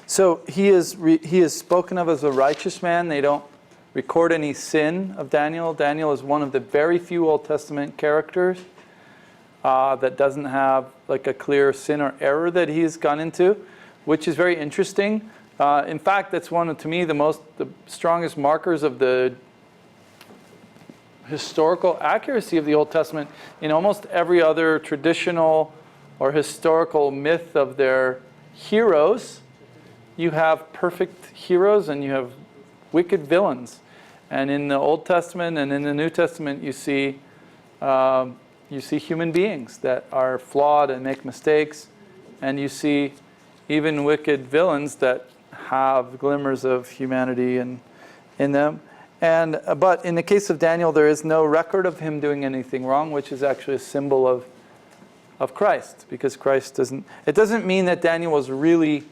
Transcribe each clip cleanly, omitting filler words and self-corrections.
So he is spoken of as a righteous man. They don't record any sin of Daniel. Daniel is one of the very few Old Testament characters that doesn't have like a clear sin or error that he's gone into, which is very interesting. In fact, that's one of, to me, the strongest markers of the historical accuracy of the Old Testament. In almost every other traditional or historical myth of their heroes, you have perfect heroes and you have wicked villains. And in the Old Testament and in the New Testament, you see human beings that are flawed and make mistakes, and you see even wicked villains that have glimmers of humanity in them. But in the case of Daniel, there is no record of him doing anything wrong, which is actually a symbol of Christ, because Christ doesn't. It doesn't mean that Daniel was really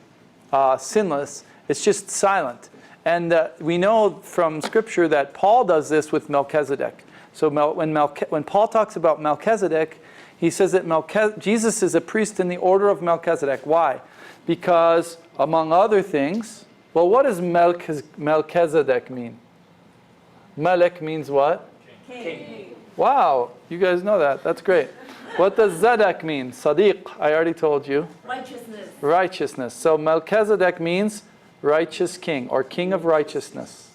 sinless. It's just silent. And we know from Scripture that Paul does this with Melchizedek. So when Paul talks about Melchizedek, he says that Jesus is a priest in the order of Melchizedek. Why? Because, among other things, well, what does Melchizedek mean? Melech means what? King. Wow, you guys know that. That's great. What does Zedek mean? Sadiq, I already told you. Righteousness. Righteousness. So Melchizedek means righteous king, or king of righteousness.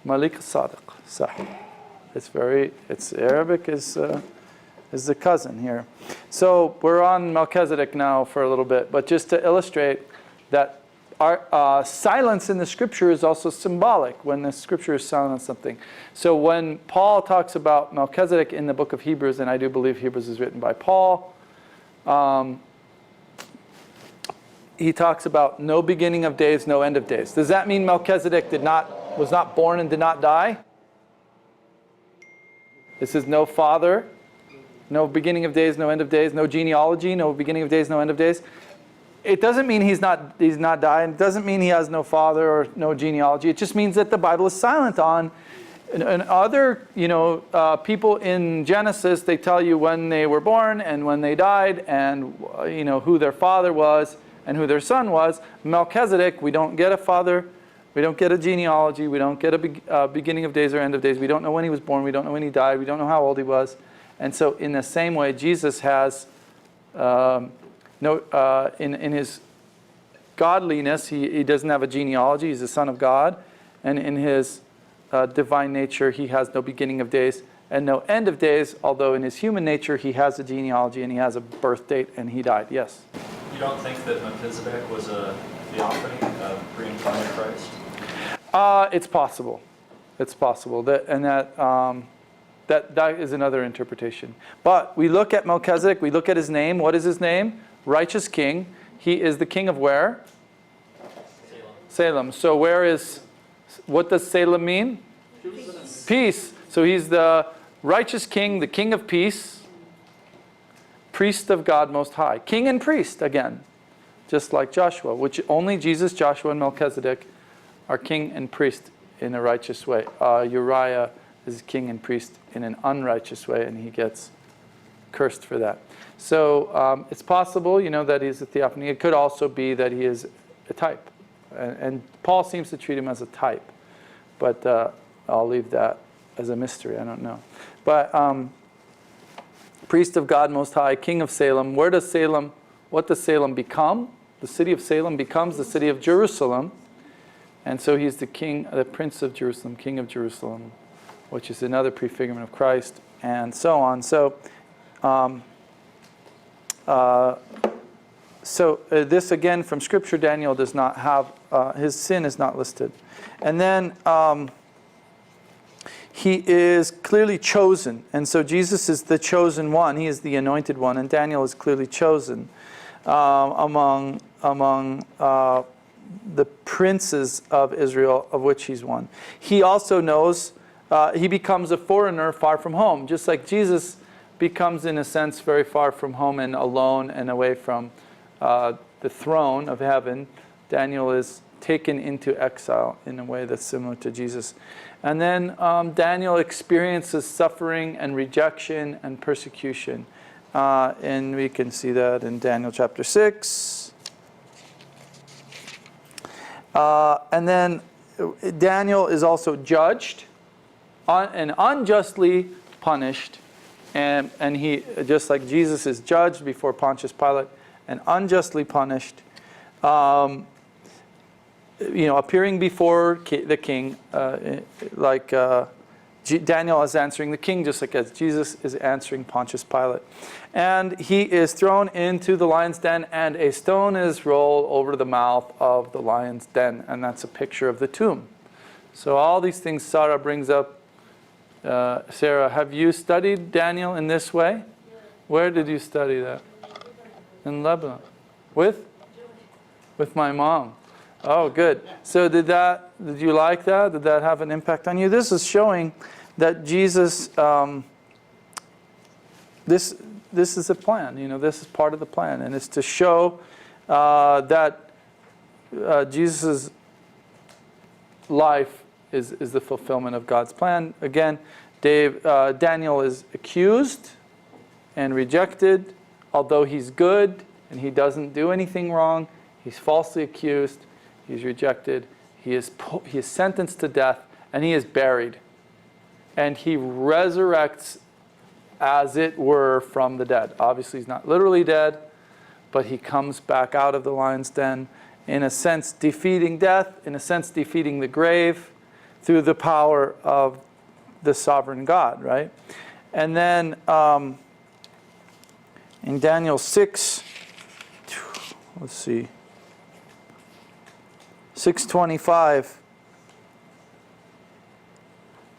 Malik Sadiq. Sahih. It's Arabic is the cousin here. So we're on Melchizedek now for a little bit, but just to illustrate that our silence in the Scripture is also symbolic when the Scripture is silent on something. So when Paul talks about Melchizedek in the book of Hebrews, and I do believe Hebrews is written by Paul, he talks about no beginning of days, no end of days. Does that mean Melchizedek was not born and did not die? This is no father, no beginning of days, no end of days, no genealogy, no beginning of days, no end of days. It doesn't mean he's not died. It doesn't mean he has no father or no genealogy. It just means that the Bible is silent on. And other, people in Genesis, they tell you when they were born and when they died, and who their father was and who their son was. Melchizedek, we don't get a father. We don't get a genealogy. We don't get a beginning of days or end of days. We don't know when he was born. We don't know when he died. We don't know how old he was. And so in the same way, Jesus has, in his godliness, he doesn't have a genealogy. He's the Son of God. And in his divine nature, he has no beginning of days and no end of days, although in his human nature, he has a genealogy and he has a birth date and he died. Yes? You don't think that Melchizedek was a theophany, a pre-incarnate Christ? It's possible. It's possible. That is another interpretation. But we look at Melchizedek, we look at his name. What is his name? Righteous King. He is the king of where? Salem. So what does Salem mean? Peace. So he's the righteous king, the king of peace, priest of God Most High. King and priest, again, just like Joshua, which only Jesus, Joshua, and Melchizedek are king and priest in a righteous way. Uriah is king and priest in an unrighteous way, and he gets cursed for that. So it's possible, that he's a theophany. It could also be that he is a type. And Paul seems to treat him as a type. But I'll leave that as a mystery. I don't know. But priest of God Most High, king of Salem. What does Salem become? The city of Salem becomes the city of Jerusalem. And so he's the king, the prince of Jerusalem, king of Jerusalem, which is another prefigurement of Christ, and so on. So, this again from Scripture, Daniel does not have, his sin is not listed. And then he is clearly chosen. And so Jesus is the chosen one. He is the anointed one. And Daniel is clearly chosen among the princes of Israel, of which he's one. He also knows, he becomes a foreigner far from home, just like Jesus becomes, in a sense, very far from home and alone and away from the throne of heaven. Daniel is taken into exile in a way that's similar to Jesus. And then Daniel experiences suffering and rejection and persecution. And we can see that in Daniel chapter 6. And then Daniel is also judged and unjustly punished. And he, just like Jesus is judged before Pontius Pilate and unjustly punished, appearing before the king, Daniel is answering the king, just like as Jesus is answering Pontius Pilate. And he is thrown into the lion's den, and a stone is rolled over the mouth of the lion's den. And that's a picture of the tomb. So all these things Sarah brings up. Sarah, have you studied Daniel in this way? Where did you study that? In Lebanon. With my mom. Oh, good. So did you like that? Did that have an impact on you? This is showing that Jesus, this is a plan. This is part of the plan. And it's to show that Jesus' life is the fulfillment of God's plan. Again, Daniel is accused and rejected, although he's good and he doesn't do anything wrong. He's falsely accused. He's rejected. He is sentenced to death, and he is buried. And he resurrects, as it were, from the dead. Obviously, he's not literally dead, but he comes back out of the lion's den, in a sense defeating death, in a sense defeating the grave, through the power of the sovereign God, right? And then in Daniel 6, let's see, 6:25,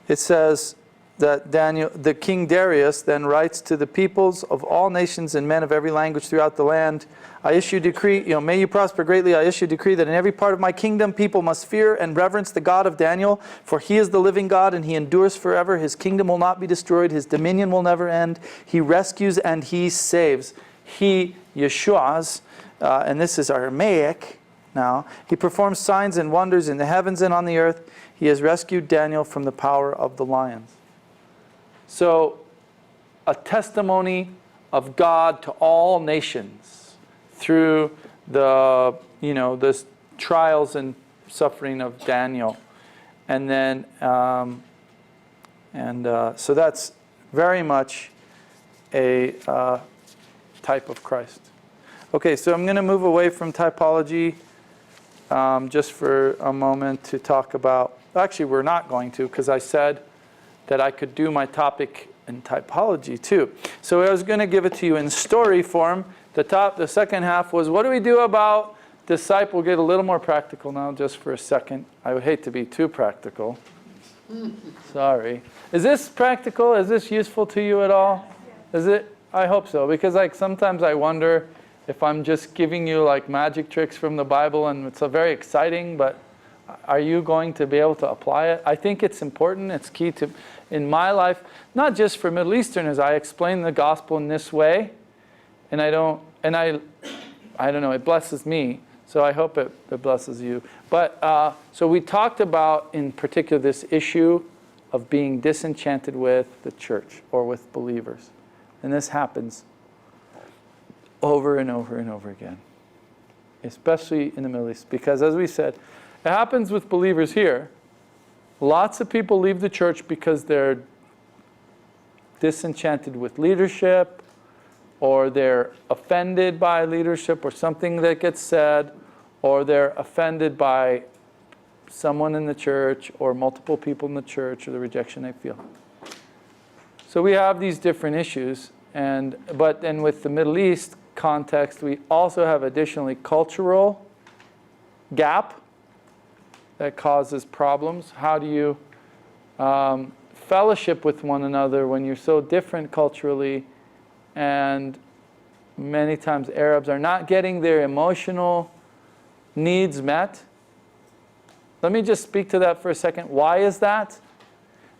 it says that the King Darius then writes to the peoples of all nations and men of every language throughout the land, I issue decree, may you prosper greatly, I issue decree that in every part of my kingdom people must fear and reverence the God of Daniel, for he is the living God and he endures forever. His kingdom will not be destroyed, his dominion will never end. He rescues and he saves. He, Yeshua's, and this is Aramaic now, he performs signs and wonders in the heavens and on the earth. He has rescued Daniel from the power of the lions. So, a testimony of God to all nations through the trials and suffering of Daniel, and then so that's very much a type of Christ. Okay, so I'm going to move away from typology just for a moment to talk about. Actually, we're not going to, because I said that I could do my topic in typology too. So I was going to give it to you in story form. The second half was, what do we do about disciple? We'll get a little more practical now just for a second. I would hate to be too practical. Sorry. Is this practical? Is this useful to you at all? Is it? I hope so, because sometimes I wonder if I'm just giving you magic tricks from the Bible and it's very exciting, but are you going to be able to apply it? I think it's important. It's key to, in my life, not just for Middle Easterners. I explain the gospel in this way, and I don't know, it blesses me, so I hope it blesses you. But, so we talked about, in particular, this issue of being disenchanted with the church or with believers. And this happens over and over and over again, especially in the Middle East. Because as we said, it happens with believers here. Lots of people leave the church because they're disenchanted with leadership, or they're offended by leadership or something that gets said, or they're offended by someone in the church or multiple people in the church, or the rejection they feel. So we have these different issues, but then with the Middle East context, we also have additionally cultural gap that causes problems. How do you fellowship with one another when you're so different culturally, and many times Arabs are not getting their emotional needs met? Let me just speak to that for a second. Why is that?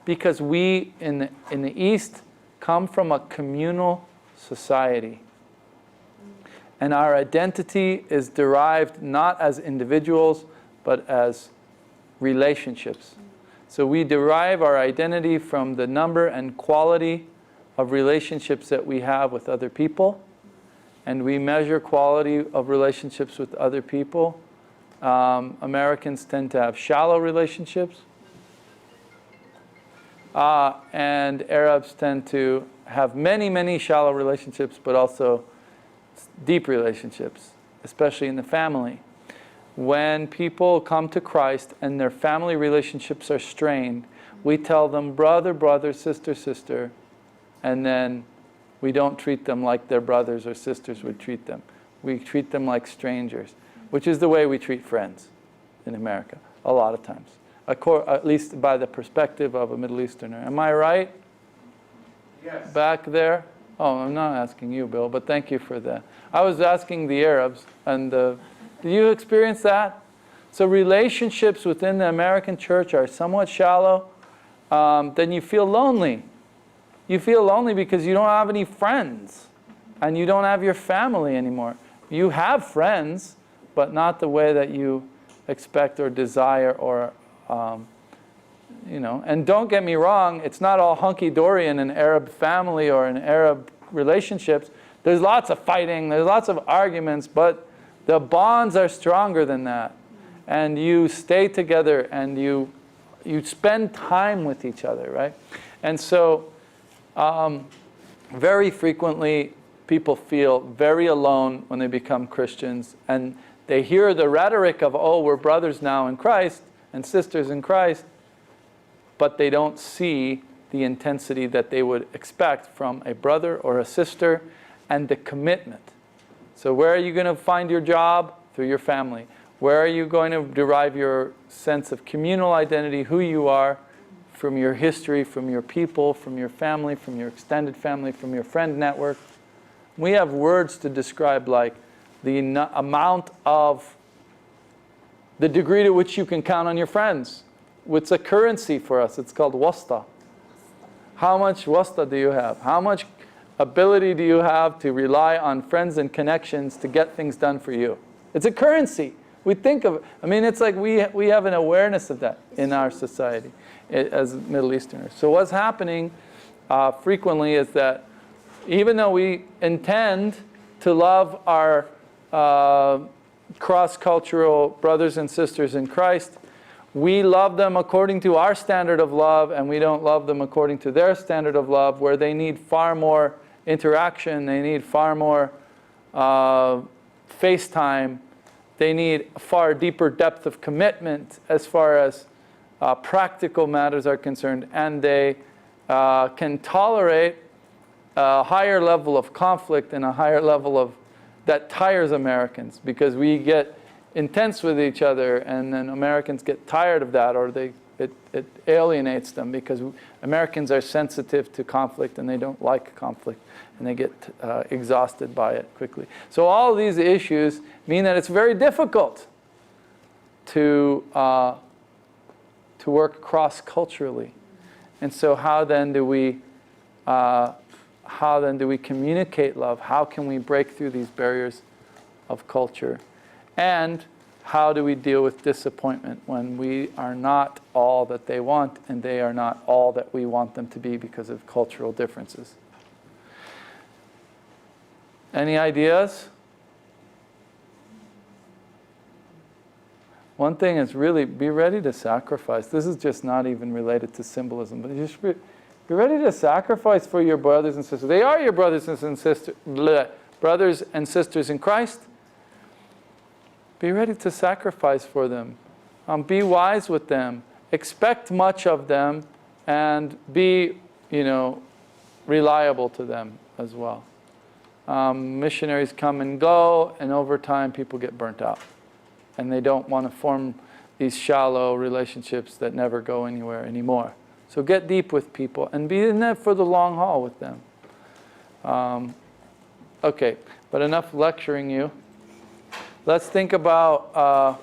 Because we in the East come from a communal society. And our identity is derived not as individuals, but as relationships. So we derive our identity from the number and quality of relationships that we have with other people. And we measure quality of relationships with other people Americans tend to have shallow relationships. And Arabs tend to have many, many shallow relationships, but also deep relationships, especially in the family. When people come to Christ and their family relationships are strained, we tell them brother, brother, sister, sister, and then we don't treat them like their brothers or sisters would treat them. We treat them like strangers, which is the way we treat friends in America a lot of times, at least by the perspective of a Middle Easterner. Am I right? Yes. Back there? Oh, I'm not asking you, Bill, but thank you for that. I was asking the Arabs, and do you experience that? So relationships within the American church are somewhat shallow. Then you feel lonely. You feel lonely because you don't have any friends, and you don't have your family anymore. You have friends, but not the way that you expect or desire, or And don't get me wrong, it's not all hunky-dory in an Arab family or in Arab relationships. There's lots of fighting, there's lots of arguments, but the bonds are stronger than that. And you stay together, and you spend time with each other, right? And so very frequently people feel very alone when they become Christians, and they hear the rhetoric of, oh, we're brothers now in Christ and sisters in Christ, but they don't see the intensity that they would expect from a brother or a sister, and the commitment. So where are you going to find your job? Through your family. Where are you going to derive your sense of communal identity, who you are? From your history, from your people, from your family, from your extended family, from your friend network. We have words to describe like the amount of, the degree to which you can count on your friends. It's a currency for us. It's called wasta. How much wasta do you have? How much ability do you have to rely on friends and connections to get things done for you? It's a currency. We think of it. I mean, it's like we have an awareness of that in our society as Middle Easterners. So what's happening frequently is that even though we intend to love our cross-cultural brothers and sisters in Christ, we love them according to our standard of love, and we don't love them according to their standard of love, where they need far more interaction, they need far more face time, they need a far deeper depth of commitment as far as practical matters are concerned, and they can tolerate a higher level of conflict and a higher level of that tires Americans, because we get intense with each other, and then Americans get tired of that, or it alienates them, because Americans are sensitive to conflict and they don't like conflict, and they get exhausted by it quickly. So all of these issues mean that it's very difficult to work cross-culturally. And so how then do we communicate love? How can we break through these barriers of culture? And how do we deal with disappointment when we are not all that they want, and they are not all that we want them to be because of cultural differences? Any ideas? One thing is really be ready to sacrifice. This is just not even related to symbolism, but just be ready to sacrifice for your brothers and sisters. They are your brothers and sisters, brothers and sisters in Christ. Be ready to sacrifice for them. Be wise with them. Expect much of them, and be, reliable to them as well. Missionaries come and go, and over time people get burnt out. And they don't want to form these shallow relationships that never go anywhere anymore. So get deep with people and be in there for the long haul with them. Okay, but enough lecturing you. Let's think about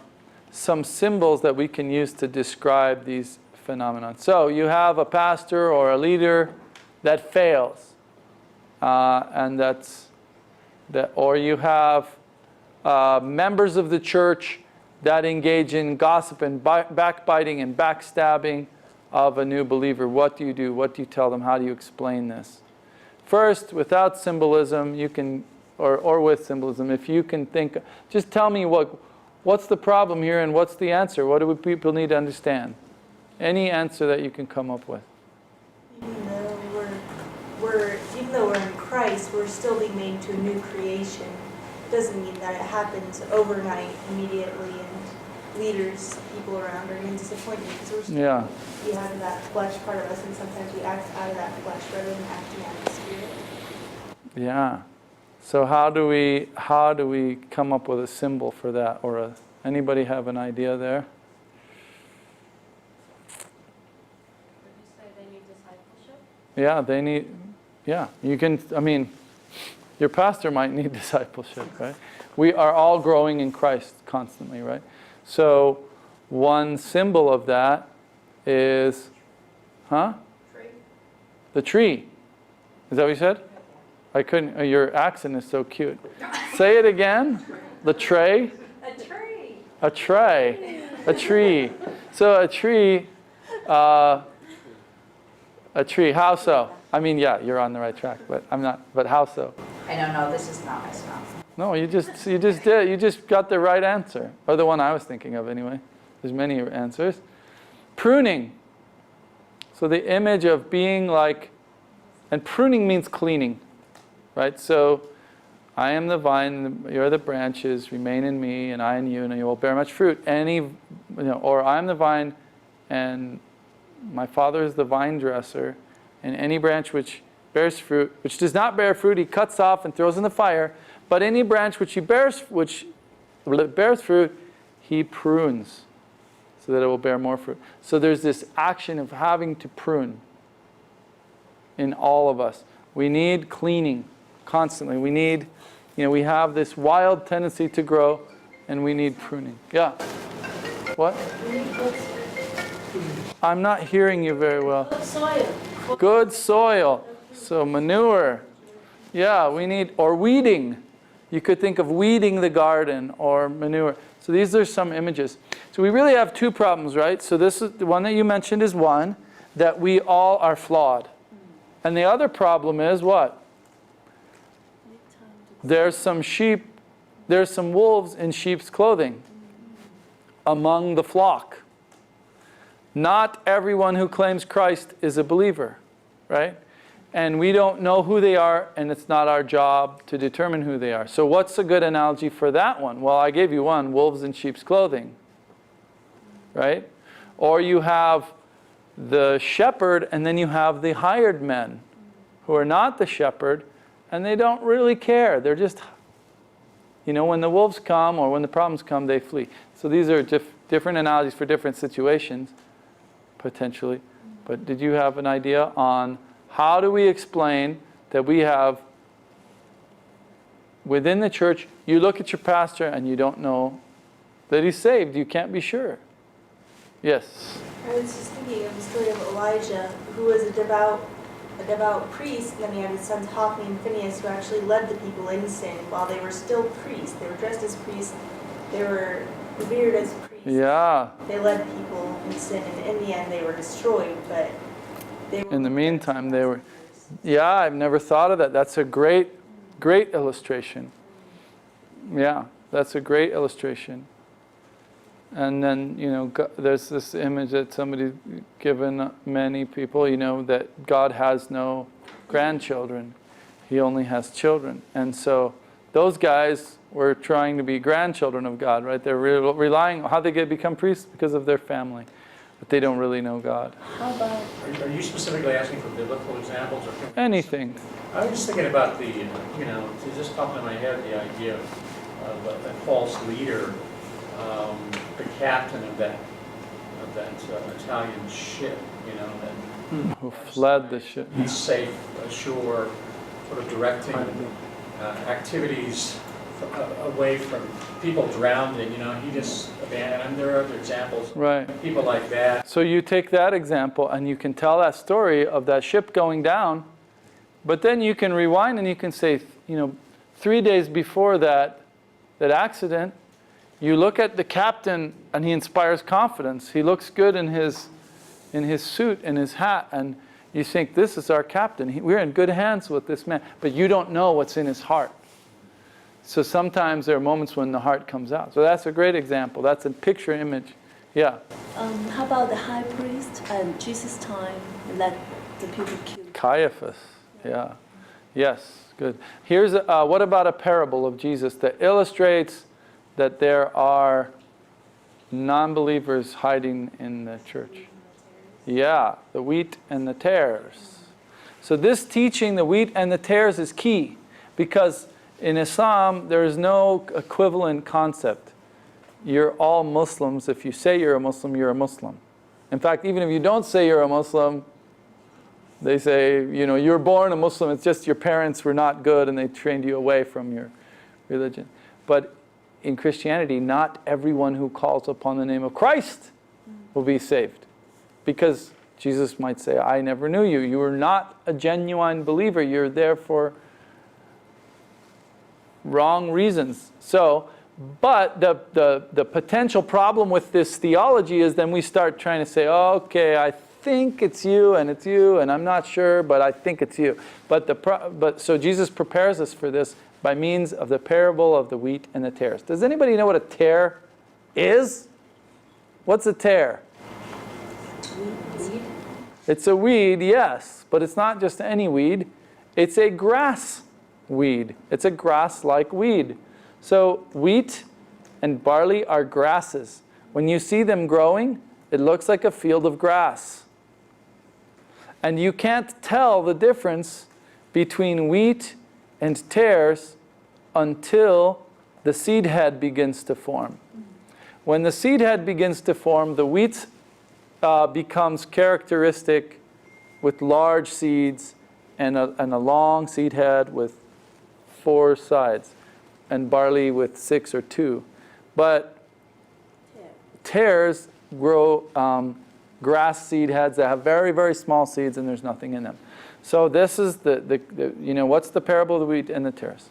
some symbols that we can use to describe these phenomena. So you have a pastor or a leader that fails, and or you have members of the church that engage in gossip and backbiting and backstabbing of a new believer. What do you do? What do you tell them? How do you explain this? First, without symbolism, you can, or with symbolism, if you can think, just tell me what What's the problem here and what's the answer? What do people need to understand? Any answer that you can come up with. Even though we're in Christ, we're still being made to a new creation. It doesn't mean that it happens overnight, immediately, and leaders, people around are going to disappoint you because we're still we have that flesh part of us, and sometimes we act out of that flesh rather than acting out of the spirit. Yeah. So how do we come up with a symbol for that, or anybody have an idea there? Yeah, they need, you can, I mean, your pastor might need discipleship, right? We are all growing in Christ constantly, right? So one symbol of that is, the tree. Is that what you said? I couldn't, your accent is so cute. Say it again. The tray. A tree. A tray. A tree. So a tree, how so? I mean, yeah, you're on the right track, but I'm not, but how so? I don't know, this is not my style. No, you just did. You just got the right answer. Or the one I was thinking of anyway. There's many answers. Pruning. So the image of being like, and pruning means cleaning, right? So I am the vine, you're the branches, remain in me, and I in you, and you will bear much fruit. Or I am the vine, and my Father is the vine dresser, and any branch which bears fruit, which does not bear fruit, he cuts off and throws in the fire. But any branch which bears fruit, he prunes, so that it will bear more fruit. So there's this action of having to prune in all of us. We need cleaning constantly. We need, we have this wild tendency to grow, and we need pruning. Yeah. What? I'm not hearing you very well. Good soil. Good soil. So manure. Yeah, we need, or weeding. You could think of weeding the garden or manure. So these are some images. So we really have two problems, right? So this is the one that you mentioned is one, that we all are flawed. And the other problem is what? There's some wolves in sheep's clothing among the flock. Not everyone who claims Christ is a believer, right? And we don't know who they are, and it's not our job to determine who they are. So what's a good analogy for that one? Well, I gave you one, wolves in sheep's clothing, right? Or you have the shepherd, and then you have the hired men who are not the shepherd, and they don't really care. They're just, when the wolves come or when the problems come, they flee. So these are different analogies for different situations, potentially. But did you have an idea on how do we explain that we have, within the church, you look at your pastor and you don't know that he's saved. You can't be sure. Yes? I was just thinking of the story of Elijah, who was a devout priest, and then he had his sons Hophni and Phinehas, who actually led the people in sin while they were still priests. They were dressed as priests. They were revered as priests. Yeah. They led people in sin, and in the end they were destroyed, but they were... In the meantime, they were... Yeah, I've never thought of that. That's a great illustration. Yeah, that's a great illustration. And then, there's this image that somebody's given many people, that God has no grandchildren. He only has children. And so those guys were trying to be grandchildren of God, right? They're relying on how they become priests because of their family. But they don't really know God. How about... Are you specifically asking for biblical examples? Or Anything. I was just thinking about it just popped in my head the idea of a false leader, the captain of that Italian ship, Who fled the ship. he's safe ashore, sort of directing activities away from people drowning. He just abandoned. And there are other examples. Right. People like that. So you take that example and you can tell that story of that ship going down, but then you can rewind and you can say, 3 days before that accident, you look at the captain and he inspires confidence. He looks good in his suit and his hat, and you think, this is our captain. We're in good hands with this man, but you don't know what's in his heart. So sometimes there are moments when the heart comes out. So that's a great example. That's a picture image. Yeah. How about the high priest and Jesus' time let the people kill? Caiaphas. Yeah. Yes. Good. Here's what about a parable of Jesus that illustrates that there are non-believers hiding in the church? Yeah, the wheat and the tares. So this teaching, the wheat and the tares, is key because in Islam there is no equivalent concept. You're all Muslims. If you say you're a Muslim, you're a Muslim. In fact, even if you don't say you're a Muslim, they say, you know, you're born a Muslim, it's just your parents were not good and they trained you away from your religion. But in Christianity, not everyone who calls upon the name of Christ will be saved. Because Jesus might say, I never knew you. You were not a genuine believer. You're there for wrong reasons. So, but the potential problem with this theology is then we start trying to say, okay, I think it's you, and I'm not sure, but I think it's you. But so Jesus prepares us for this by means of the parable of the wheat and the tares. Does anybody know what a tare is? What's a tare? Weed? It's a weed, yes, but it's not just any weed. It's a grass weed. It's a grass-like weed. So wheat and barley are grasses. When you see them growing, it looks like a field of grass. And you can't tell the difference between wheat and tares until the seed head begins to form. When the seed head begins to form, the wheat becomes characteristic with large seeds and a long seed head with 4 sides, and barley with 6 or 2. But tares grow grass seed heads that have very, very small seeds and there's nothing in them. So this is the you know, what's the parable of the wheat and the tares?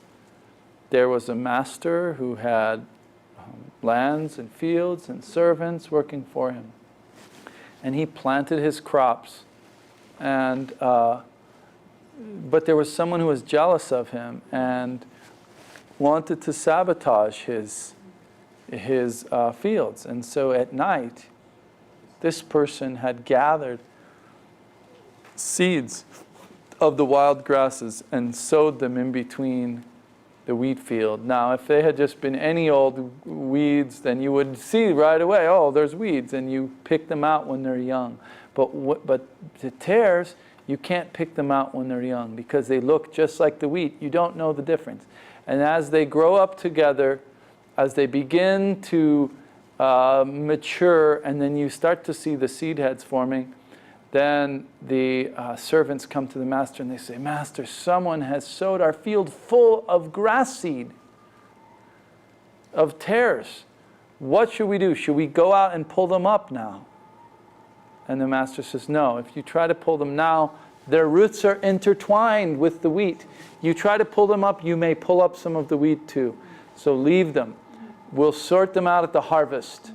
There was a master who had lands and fields and servants working for him. And he planted his crops. And but there was someone who was jealous of him and wanted to sabotage his fields. And so at night, this person had gathered seeds of the wild grasses and sowed them in between the wheat field. Now, if they had just been any old weeds, then you would see right away, oh, there's weeds, and you pick them out when they're young. But the tares, you can't pick them out when they're young because they look just like the wheat. You don't know the difference. And as they grow up together, as they begin to mature, and then you start to see the seed heads forming, then the servants come to the master and they say, Master, someone has sowed our field full of grass seed, of tares. What should we do? Should we go out and pull them up now? And the master says, no, if you try to pull them now, their roots are intertwined with the wheat. You try to pull them up, you may pull up some of the wheat too. So leave them. We'll sort them out at the harvest.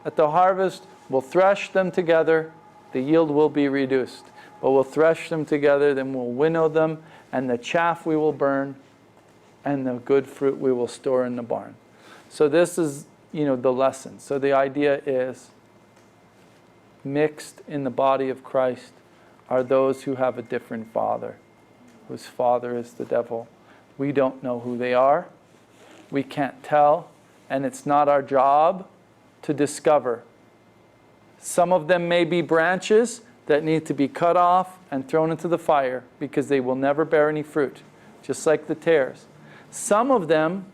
At the harvest, we'll thresh them together. The yield will be reduced. But we'll thresh them together, then we'll winnow them, and the chaff we will burn, and the good fruit we will store in the barn. So this is, the lesson. So the idea is, mixed in the body of Christ are those who have a different father, whose father is the devil. We don't know who they are. We can't tell, and it's not our job to discover. Some of them may be branches that need to be cut off and thrown into the fire because they will never bear any fruit, just like the tares. Some of them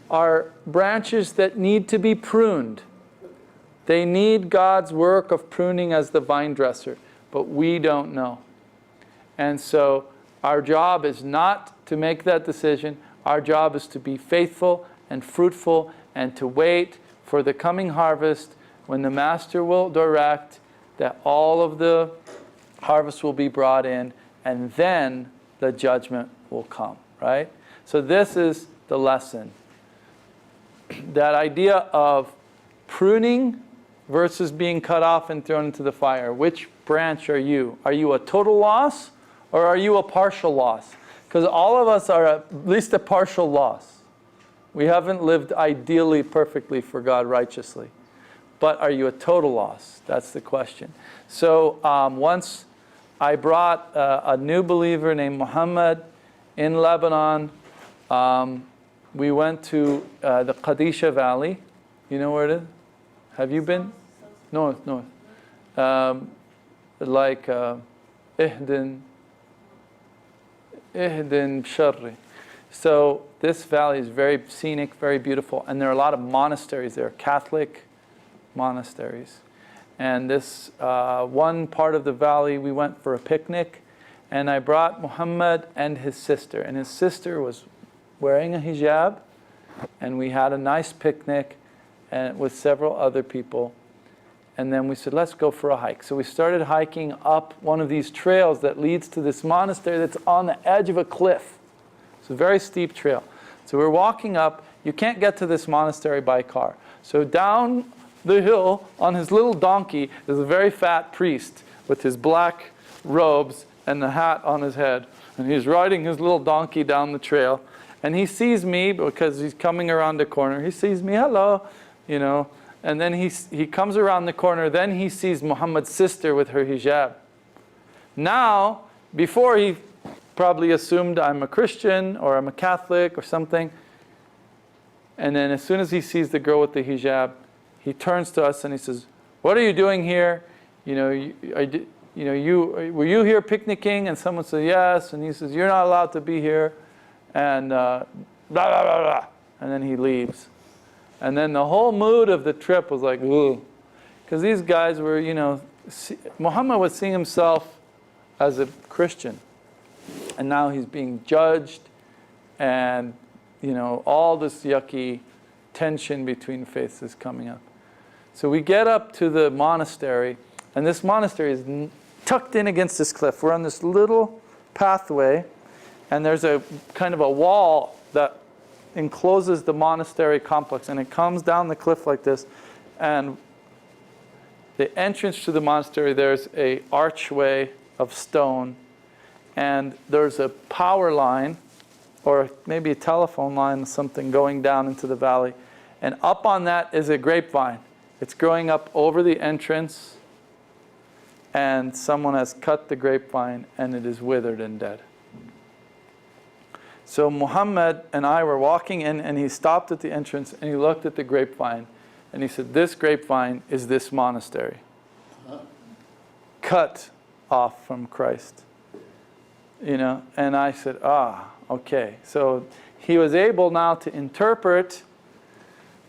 are branches that need to be pruned. They need God's work of pruning as the vine dresser, but we don't know. And so our job is not to make that decision. Our job is to be faithful and fruitful and to wait for the coming harvest when the master will direct that all of the harvest will be brought in, and then the judgment will come, right? So this is the lesson. That idea of pruning versus being cut off and thrown into the fire. Which branch are you? Are you a total loss or are you a partial loss? Because all of us are at least a partial loss. We haven't lived ideally, perfectly for God righteously. But are you a total loss? That's the question. So once I brought a new believer named Muhammad in Lebanon. We went to the Qadisha Valley. You know where it is? Have you been? North. Like Ihdin Sharri. So this valley is very scenic, very beautiful, and there are a lot of monasteries there, Catholic monasteries. And this one part of the valley, we went for a picnic, and I brought Muhammad and his sister. And his sister was wearing a hijab, and we had a nice picnic and with several other people. And then we said, let's go for a hike. So we started hiking up one of these trails that leads to this monastery that's on the edge of a cliff. It's a very steep trail. So we're walking up. You can't get to this monastery by car. So down the hill on his little donkey is a very fat priest with his black robes and the hat on his head. And he's riding his little donkey down the trail. And he sees me because he's coming around the corner. He sees me, hello, you know. And then he comes around the corner. Then he sees Muhammad's sister with her hijab. Now, before he probably assumed I'm a Christian or I'm a Catholic or something. And then as soon as he sees the girl with the hijab, he turns to us and he says, "What are you doing here? Were you here picnicking?" And someone said, "Yes." And he says, "You're not allowed to be here." And blah, blah, blah, blah. And then he leaves. And then the whole mood of the trip was like, ooh. Because these guys were, Muhammad was seeing himself as a Christian. And now he's being judged. And, all this yucky tension between faiths is coming up. So we get up to the monastery. And this monastery is tucked in against this cliff. We're on this little pathway. And there's a kind of a wall that encloses the monastery complex, and it comes down the cliff like this. And the entrance to the monastery, there's a archway of stone, and there's a power line, or maybe a telephone line or something going down into the valley. And up on that is a grapevine. It's growing up over the entrance, and someone has cut the grapevine, and it is withered and dead. So Muhammad and I were walking in, and he stopped at the entrance, and he looked at the grapevine, and he said, "This grapevine is this monastery, cut off from Christ." And I said, okay. So he was able now to interpret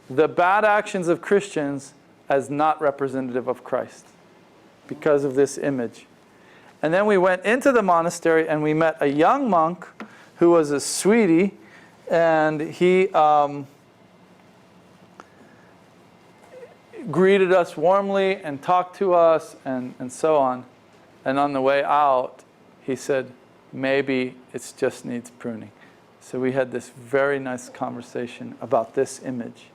the bad actions of Christians as not representative of Christ because of this image. And then we went into the monastery, and we met a young monk who was a sweetie, and he greeted us warmly and talked to us and so on. And on the way out, he said, maybe it just needs pruning. So we had this very nice conversation about this image.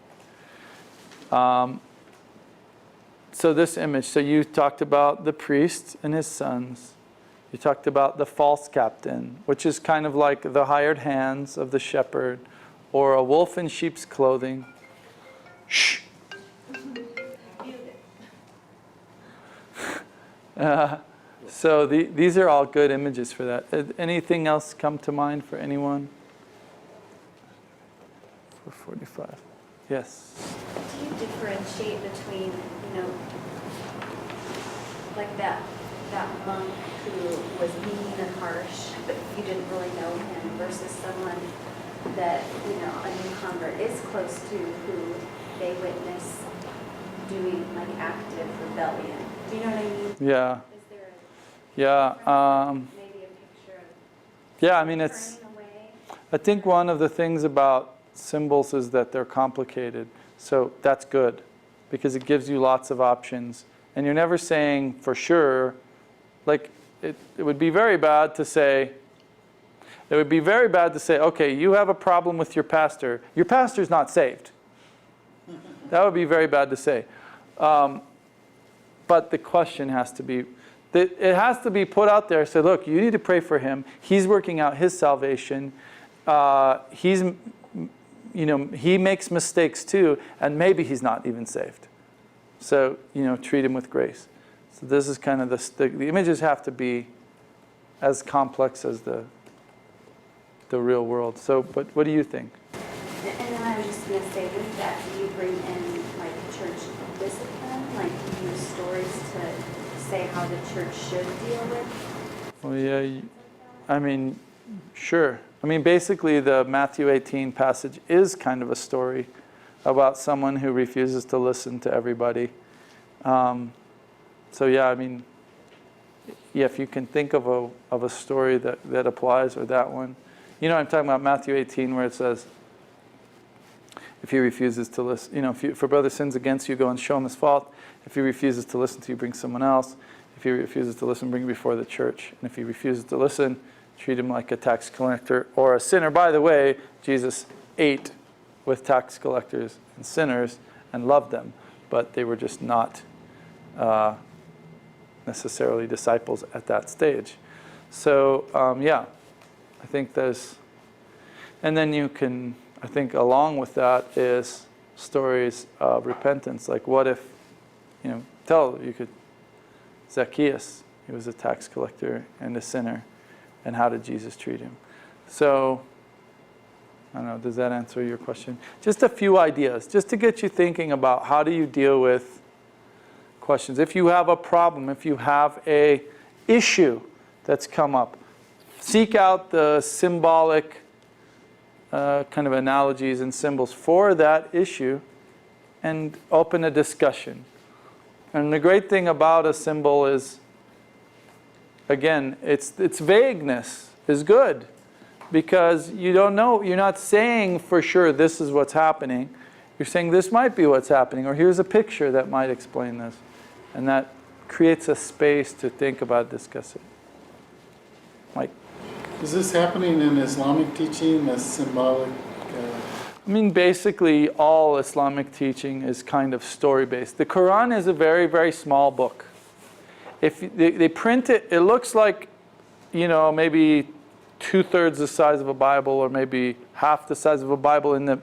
So this image, so you talked about the priest and his sons. You talked about the false captain, which is kind of like the hired hands of the shepherd, or a wolf in sheep's clothing. Shh. So these are all good images for that. Anything else come to mind for anyone? 4:45. Yes. Do you differentiate between, like that monk who was mean and harsh, but you didn't really know him, versus someone that, a new convert is close to, who they witness doing like active rebellion? Do you know what I mean? Yeah. Is there Yeah. maybe a picture of Yeah, I mean, it's. turning away? I think one of the things about symbols is that they're complicated. So that's good, because it gives you lots of options. And you're never saying for sure, like it would be very bad to say, okay, you have a problem with your pastor. Your pastor's not saved. That would be very bad to say. But the question has to be, it has to be put out there. Say, look, you need to pray for him. He's working out his salvation. He's he makes mistakes too, and maybe he's not even saved. So, treat him with grace. So this is kind of the images have to be as complex as the real world. So, but what do you think? And then I was just going to say, with that, do you bring in like church discipline? Like you use stories to say how the church should deal with? Well, yeah, sure. Basically the Matthew 18 passage is kind of a story about someone who refuses to listen to everybody. So yeah, if you can think of a story that applies, or that one. I'm talking about Matthew 18 where it says, if he refuses to listen, if your brother sins against you, go and show him his fault. If he refuses to listen to you, bring someone else. If he refuses to listen, bring him before the church. And if he refuses to listen, treat him like a tax collector or a sinner. By the way, Jesus ate with tax collectors and sinners and loved them, but they were just not necessarily disciples at that stage. So, I think there's, and then you can, I think along with that is stories of repentance. Like what if, Zacchaeus, he was a tax collector and a sinner, and how did Jesus treat him? So, I don't know, does that answer your question? Just a few ideas, just to get you thinking about how do you deal with questions. If you have a problem, if you have a issue that's come up, seek out the symbolic kind of analogies and symbols for that issue and open a discussion. And the great thing about a symbol is, again, its vagueness is good, because you don't know, you're not saying for sure this is what's happening. You're saying this might be what's happening, or here's a picture that might explain this. And that creates a space to think about, discuss it. Mike? Is this happening in Islamic teaching, the symbolic? Basically all Islamic teaching is kind of story-based. The Quran is a very, very small book. If they print it, it looks like, maybe 2/3 the size of a Bible, or maybe half the size of a Bible in the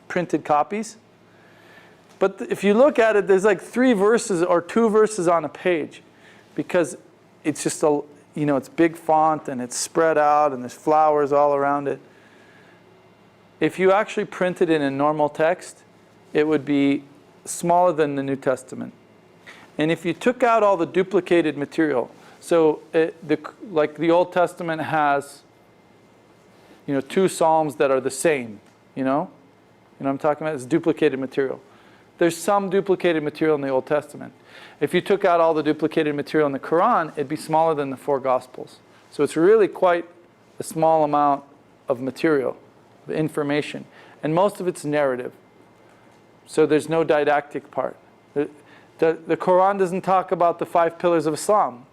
printed copies. But if you look at it, there's like 3 verses or 2 verses on a page, because it's just it's big font and it's spread out and there's flowers all around it. If you actually print it in a normal text, it would be smaller than the New Testament. And if you took out all the duplicated material, so like the Old Testament has, 2 Psalms that are the same, you know what I'm talking about? It's duplicated material. There's some duplicated material in the Old Testament. If you took out all the duplicated material in the Quran, it'd be smaller than the 4 Gospels. So it's really quite a small amount of material, of information. And most of it's narrative. So there's no didactic part. The Quran doesn't talk about the 5 pillars of Islam.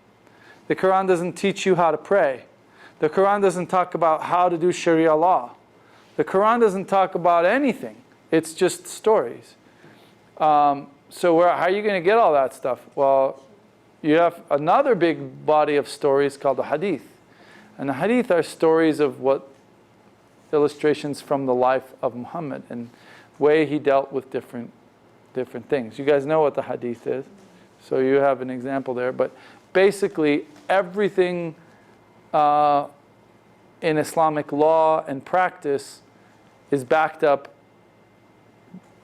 The Quran doesn't teach you how to pray. The Quran doesn't talk about how to do Sharia law. The Quran doesn't talk about anything. It's just stories. So how are you going to get all that stuff? Well, you have another big body of stories called the Hadith. And the Hadith are stories of illustrations from the life of Muhammad and way he dealt with different things. You guys know what the Hadith is, so you have an example there. But basically, everything in Islamic law and practice is backed up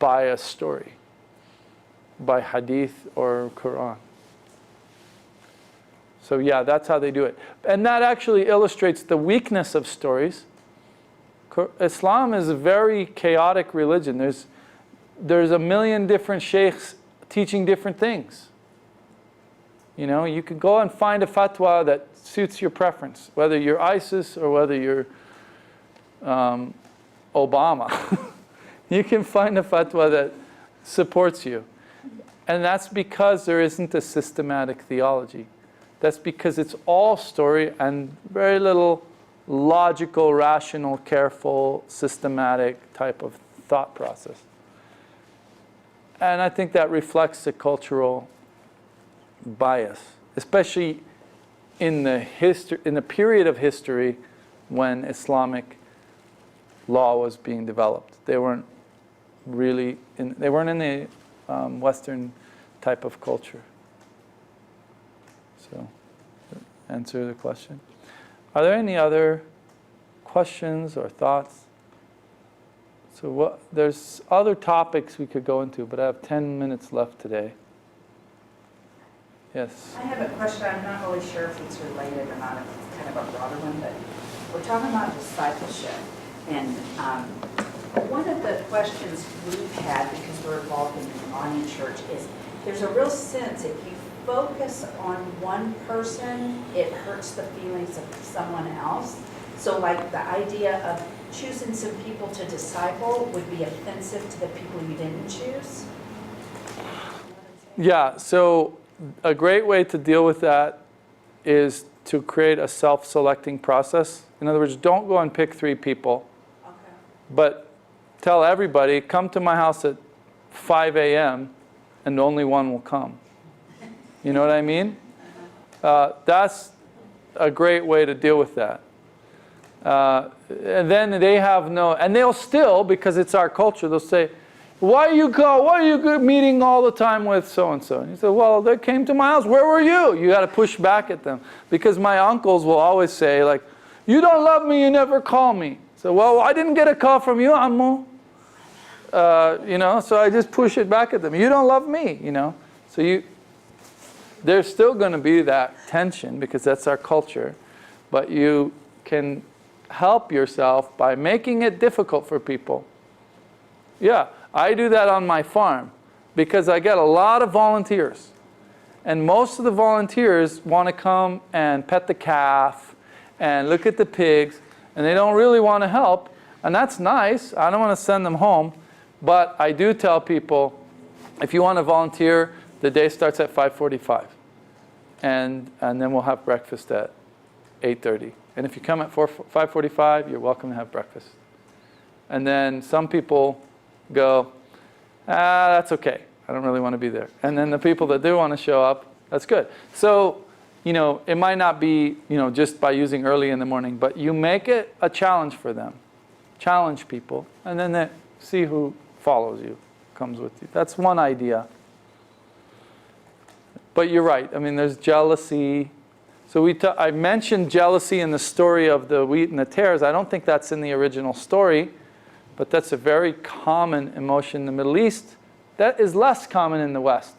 by a story, by Hadith or Quran. So yeah, that's how they do it. And that actually illustrates the weakness of stories. Islam is a very chaotic religion. There's a million different sheikhs teaching different things. You can go and find a fatwa that suits your preference, whether you're ISIS or whether you're Obama. You can find a fatwa that supports you. And that's because there isn't a systematic theology. That's because it's all story and very little logical, rational, careful, systematic type of thought process. And I think that reflects a cultural bias, especially in the period of history when Islamic law was being developed. They weren't really in the Western type of culture. So, answer the question. Are there any other questions or thoughts? So there's other topics we could go into, but I have 10 minutes left today. Yes. I have a question. I'm not really sure if it's related or not. It's kind of a broader one, but we're talking about discipleship. And one of the questions we've had, because we're involved in the Iranian church, is there's a real sense if you focus on one person, it hurts the feelings of someone else. So like the idea of choosing some people to disciple would be offensive to the people you didn't choose. Yeah, so a great way to deal with that is to create a self-selecting process. In other words, don't go and pick 3 people, Okay. but tell everybody, come to my house at 5 a.m. and only one will come. You know what I mean? That's a great way to deal with that. And then they have no, and they'll still, because it's our culture, they'll say, why are you meeting all the time with so-and-so? And you say, well, they came to my house. Where were you? You got to push back at them. Because my uncles will always say, like, you don't love me, you never call me. So, well, I didn't get a call from you, Ammu. So I just push it back at them. You don't love me, So there's still going to be that tension because that's our culture. But you can help yourself by making it difficult for people. Yeah, I do that on my farm because I get a lot of volunteers. And most of the volunteers want to come and pet the calf and look at the pigs, and they don't really want to help. And that's nice. I don't want to send them home. But I do tell people, if you want to volunteer, the day starts at 5:45. And then we'll have breakfast at 8:30. And if you come at 5:45, you're welcome to have breakfast. And then some people go, that's okay. I don't really want to be there. And then the people that do want to show up, that's good. So, it might not be, just by using early in the morning, but you make it a challenge for them. Challenge people. And then they see who follows you, comes with you. That's one idea. But you're right. I mean, there's jealousy. So I mentioned jealousy in the story of the wheat and the tares. I don't think that's in the original story, but that's a very common emotion in the Middle East. That is less common in the West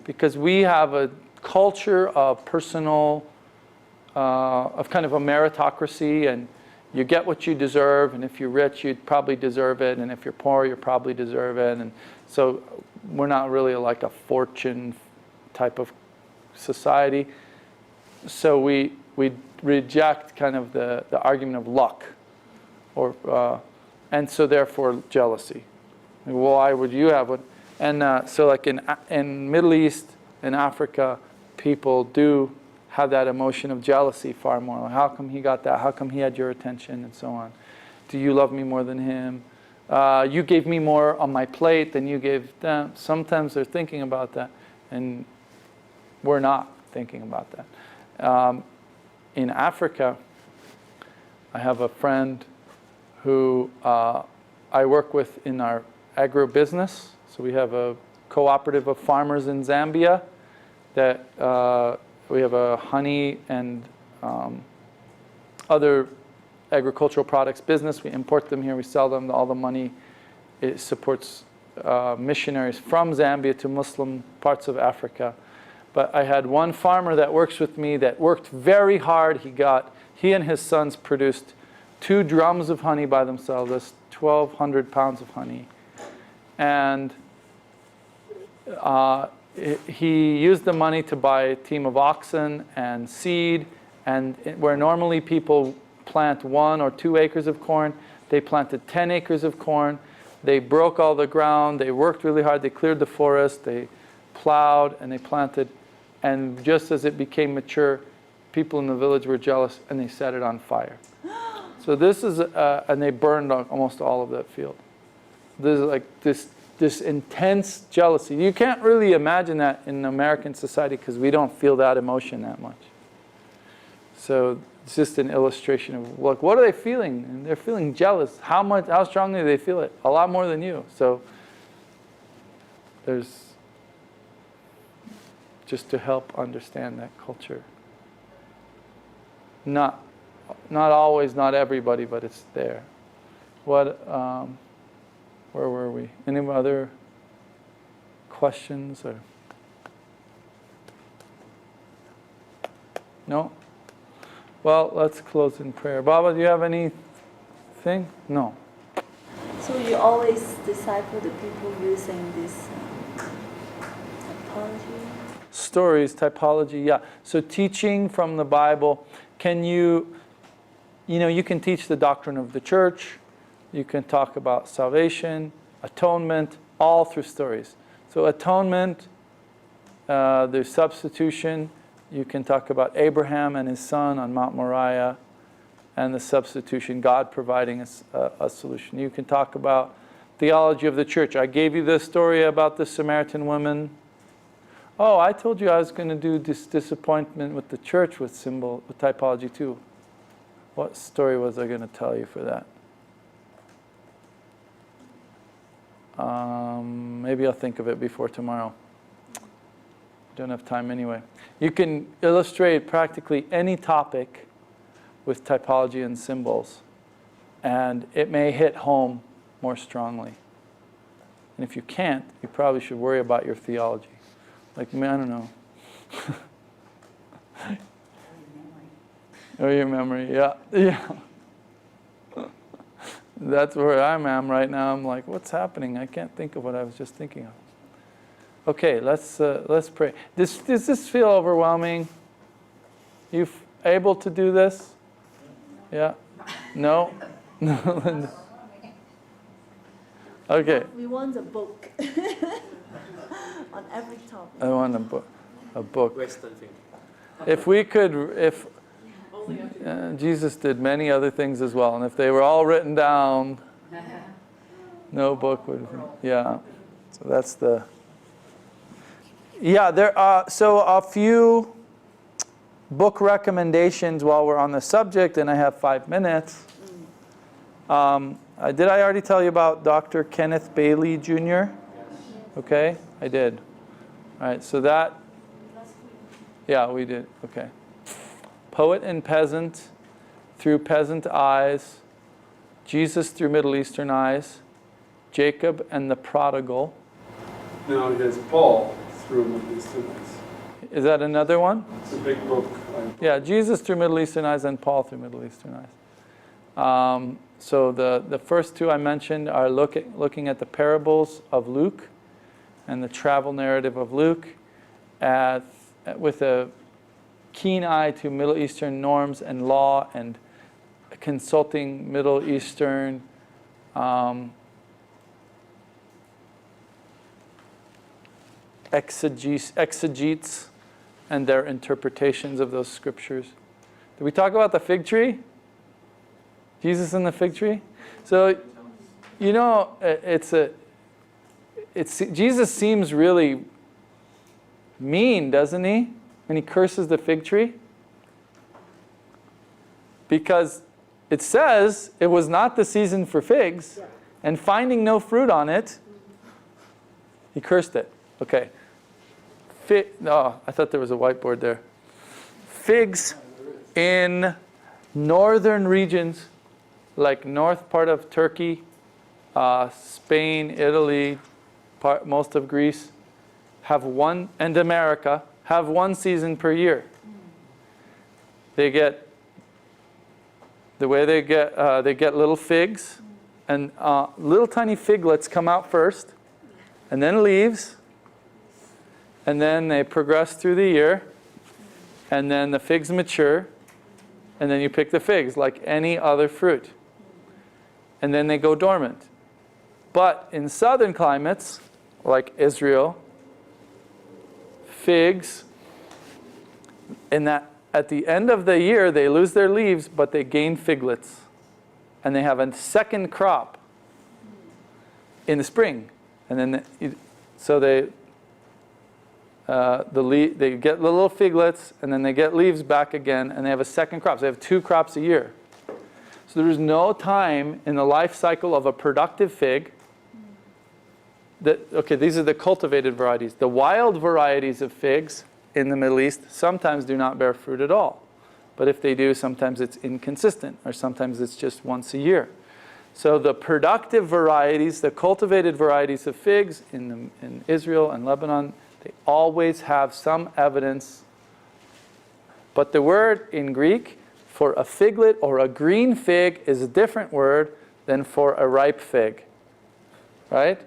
because we have a culture of personal, of kind of a meritocracy, and you get what you deserve, and if you're rich, you'd probably deserve it, and if you're poor, you probably deserve it. And so we're not really like a fortune type of society. So we reject kind of the argument of luck, and so therefore jealousy. Well, why would you have one? And so like in Middle East, in Africa, people do have that emotion of jealousy far more. How come he got that? How come he had your attention? And so on. Do you love me more than him? You gave me more on my plate than you gave them. Sometimes they're thinking about that, and we're not thinking about that. In Africa, I have a friend who I work with in our agribusiness. So we have a cooperative of farmers in Zambia that we have a honey and other agricultural products business. We import them here, we sell them. All the money, it supports missionaries from Zambia to Muslim parts of Africa. But I had one farmer that works with me that worked very hard. He and his sons produced 2 drums of honey by themselves. That's 1,200 pounds of honey. And he used the money to buy a team of oxen and seed. And where normally people plant 1 or 2 acres of corn, they planted 10 acres of corn. They broke all the ground. They worked really hard. They cleared the forest. They plowed and they planted. And just as it became mature, people in the village were jealous and they set it on fire. So this is, and they burned almost all of that field. There's like this intense jealousy. You can't really imagine that in American society because we don't feel that emotion that much. So It's just an illustration of, look, what are they feeling? And they're feeling jealous. How strongly do they feel it? A lot more than you. So there's just to help understand that culture. Not always, not everybody, but it's there. Where were we? Any other questions or? No? Well, let's close in prayer. Baba, do you have anything? No. So you always disciple the people using this typology? Stories, typology, yeah. So teaching from the Bible, you can teach the doctrine of the church, you can talk about salvation, atonement, all through stories. So atonement, there's substitution. You can talk about Abraham and his son on Mount Moriah and the substitution, God providing a solution. You can talk about theology of the church. I gave you the story about the Samaritan woman. Oh, I told you I was going to do this disappointment with the church with typology too. What story was I going to tell you for that? Maybe I'll think of it before tomorrow. Don't have time anyway. You can illustrate practically any topic with typology and symbols, and it may hit home more strongly. And if you can't, you probably should worry about your theology. Like, I don't know. Or your memory, yeah. That's where I am right now. I'm like, what's happening? I can't think of what I was just thinking of. Okay, let's pray. Does this feel overwhelming? You able to do this? Yeah? No? No? Okay. We want a book on every topic. I want a book. Western thing. If we could, Jesus did many other things as well, and if they were all written down, no book would, yeah. So that's the, yeah, there are, so a few book recommendations while we're on the subject, and I have 5 minutes. Did I already tell you about Dr. Kenneth Bailey Jr.? Okay, I did. All right, so that, yeah, we did, okay. Poet and Peasant, Through Peasant Eyes, Jesus Through Middle Eastern Eyes, Jacob and the Prodigal. Now it is Paul through Middle Eastern eyes. Is that another one? It's a big book. Yeah, Jesus Through Middle Eastern Eyes and Paul Through Middle Eastern Eyes. So the first two I mentioned are looking at the parables of Luke and the travel narrative of Luke with a keen eye to Middle Eastern norms and law and consulting Middle Eastern exegetes and their interpretations of those scriptures. Did we talk about the fig tree? Jesus and the fig tree? So, you know, Jesus seems really mean, doesn't he? When he curses the fig tree? Because it says it was not the season for figs, and finding no fruit on it, he cursed it. Okay. Oh, I thought there was a whiteboard there. Figs in northern regions, like north part of Turkey, Spain, Italy, most of Greece, and America, have one season per year. They get little figs, and little tiny figlets come out first, and then leaves, and then they progress through the year, and then the figs mature, and then you pick the figs like any other fruit. And then they go dormant. But in southern climates, like Israel, figs, at the end of the year, they lose their leaves, but they gain figlets. And they have a second crop in the spring. And then, they get the little figlets, and then they get leaves back again, and they have a second crop. So they have 2 crops a year. So there's no time in the life cycle of a productive fig okay, these are the cultivated varieties. The wild varieties of figs in the Middle East sometimes do not bear fruit at all. But if they do, sometimes it's inconsistent, or sometimes it's just once a year. So the productive varieties, the cultivated varieties of figs in Israel and Lebanon, they always have some evidence. But the word in Greek for a figlet or a green fig is a different word than for a ripe fig. Right?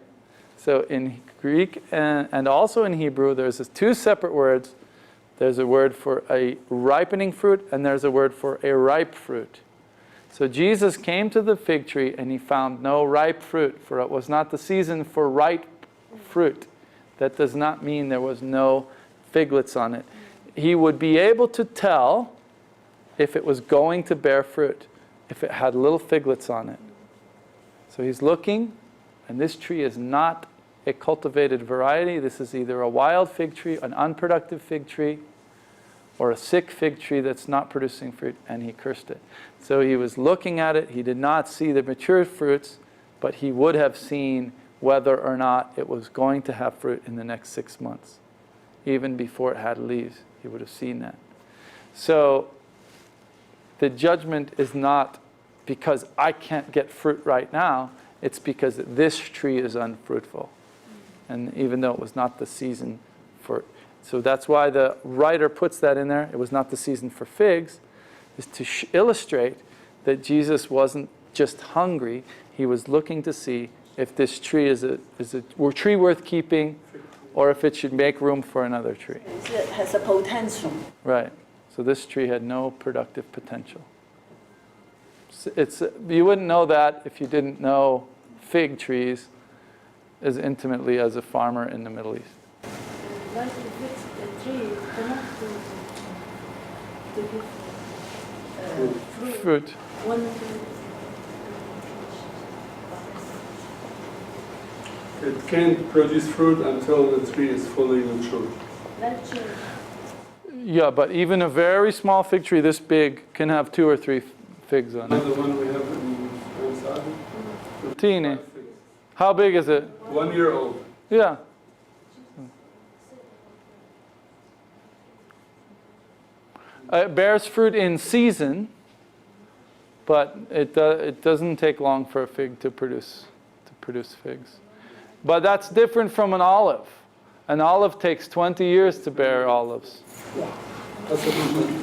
So in Greek and also in Hebrew, there's 2 separate words. There's a word for a ripening fruit, and there's a word for a ripe fruit. So Jesus came to the fig tree, and he found no ripe fruit, for it was not the season for ripe fruit. That does not mean there was no figlets on it. He would be able to tell if it was going to bear fruit, if it had little figlets on it. So he's looking, and this tree is not a cultivated variety. This is either a wild fig tree, an unproductive fig tree, or a sick fig tree that's not producing fruit, and he cursed it. So he was looking at it. He did not see the mature fruits, but he would have seen whether or not it was going to have fruit in the next 6 months. Even before it had leaves, he would have seen that. So the judgment is not because I can't get fruit right now. It's because this tree is unfruitful. And even though it was not the season for... So that's why the writer puts that in there. It was not the season for figs, is to illustrate that Jesus wasn't just hungry. He was looking to see if this tree is a tree worth keeping, or if it should make room for another tree. It has a potential. Right. So this tree had no productive potential. You wouldn't know that if you didn't know fig trees as intimately as a farmer in the Middle East. Like if the tree cannot give Fruit. one It can't produce fruit until the tree is fully mature. natural. Yeah, but even a very small fig tree this big can have 2 or 3 figs on The it. one we have inside. Teeny. How big is it? 1 year old. Yeah. It bears fruit in season, but it doesn't take long for a fig to produce figs. But that's different from an olive. An olive takes 20 years to bear olives. That's a good one.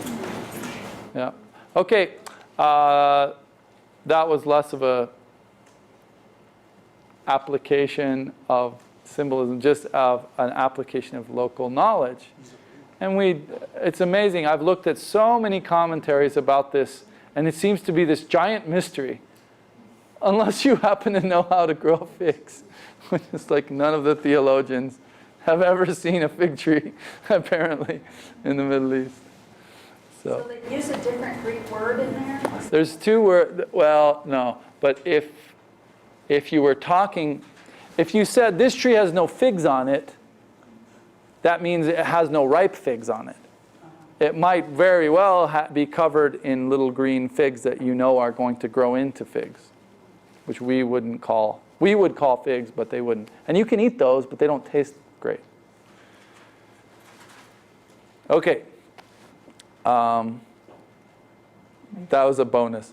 Yeah. Okay. That was less of a application of symbolism, just of an application of local knowledge. And it's amazing. I've looked at so many commentaries about this, and it seems to be this giant mystery. Unless you happen to know how to grow figs, which is like none of the theologians have ever seen a fig tree, apparently, in the Middle East. So they use a different Greek word in there? There's 2 words. Well, no. But if you were talking, if you said this tree has no figs on it, that means it has no ripe figs on it. It might very well be covered in little green figs that you know are going to grow into figs, which we would call figs, but they wouldn't. And you can eat those, but they don't taste great. Okay. That was a bonus.